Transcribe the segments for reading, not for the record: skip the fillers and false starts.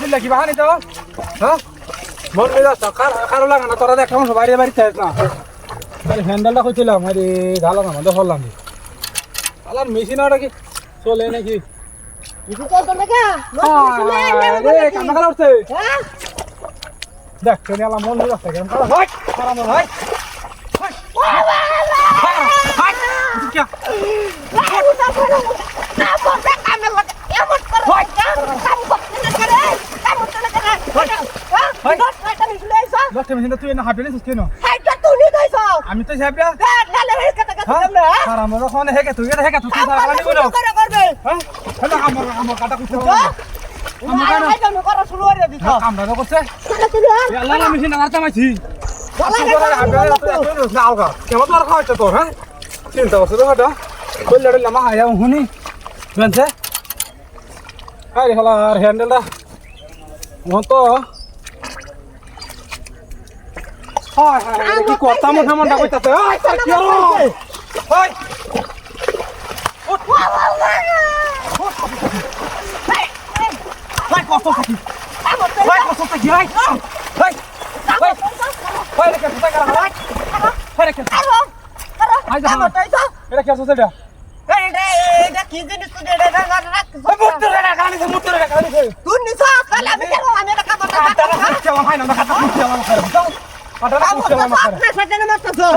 তুললে কি বাহানি তো হ্যাঁ মন মেজাজ কারো লাগে না তোরা দেখলাম বাইরে বাড়িতে না হ্যান্ডেলটা কইছিলাম আরে ঢালা না আমাদের হলাম আলার মেশিন ওটা কি চলে নাকি কান্না উঠছে দেখ চলে আলাম মন মেজাজ থাকে ভাই খারাপ ভাই তুই না হাঁটে কেন আমি তো হেকে তুই হেকে তুই আমার কাটা করতে আমরা করছে মেশিন চামাইছি আলগা কেমন তোর খাওয়াচ্ছে তোর হ্যাঁ চিন্তা করছে তো হাটা বললে লামা হাইয়া শুনি জানছে আরে হলা আর হ্যান্ডেলটা মতো হয় কি করতাম মনটা কইতাছে কি হলো হয় ভাই কষ্ট থাকি ভাই কষ্ট থাকি ভাই ভাই ভাই ভাই রে কষ্ট থাকি ভাই ভাই রে কষ্ট আই যা এটা কি আছে এটা এটা কি জিনিস তুই এটা রাখ মুত্তরে গালি তুই নিছা কাল আমি কেন আমি এটা কাটা কেমন হয় না কাটা কুচি আমার খারাপ দাও কাটা কুচি আমার খারাপ না সেটা না তো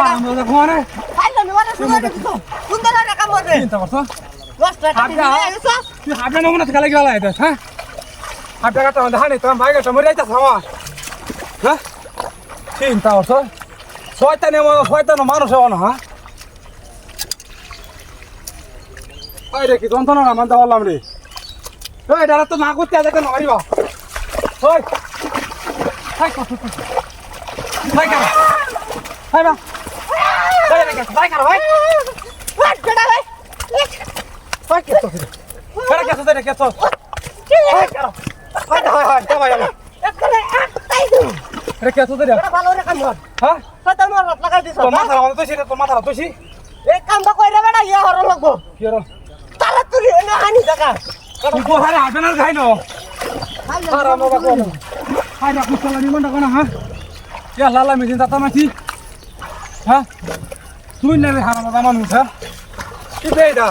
আমরা দেখো মানে ফাইল না ওরা শুনে দিছো সুন্দর রাখা মরে চিন্তা করছো 10 টাকা দিয়ে এসো তুই হাবলে নমুনা খেলা গেলা এটা হ্যাঁ হাবলে কাটা মানে হানি তোর ভাই গেছে মরে যাইতাছ আমার হ্যাঁ চিন্তা করছো শয়তান মানুষ হও না হ্যাঁ আরে কি যন্ত্রণা না মানতে পারলাম রে ওই ডালা তো না করতে আজ একটা নড়িবা ওই হাই কত হাই কারা হাই বা হাই রে হাই কারা ভাই ওই কেডা ভাই হাই কত কারা কত দে কত হাই কারা হাই তো ভাই একরে তাই দু রে কত দে এটা ভালো রে কাম কর হ্যাঁ সাতা মার লাগাই দিছো তো মাথা আমাদের তো সেটা তো মাথা তো সি এই কামটা কইরা বেটা ইয়া হর লাগবো কি রে তালা তুই না হানি টাকা তুই কোহারে আসবে না খাই না আর আমরা কোন হাই না কুচলা নিমন না হ্যাঁ ইয়া লালা মেশিন দাতা মাছি হ্যাঁ তুই না রে হারাম দামান মুছা কি দেইডা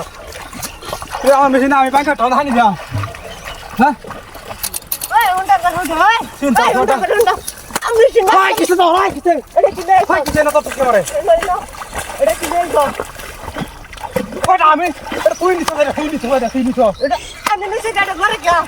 তুই আমার মেশিন আমি বাঙ্কা ঢল হানি যা হ্যাঁ ওই উন্ডা করুন ভাই চিন্তা করো আমি চিন্তা ভাই কিছু দাও ভাই কিছু এটা কি দেই ভাই কিছু না তো কি করে এটা কি দেই তো কয়টা আমি এটা তুই নিছ রে তুই নিছ এটা আমি নিচে গাড়ি ঘরে গিয়া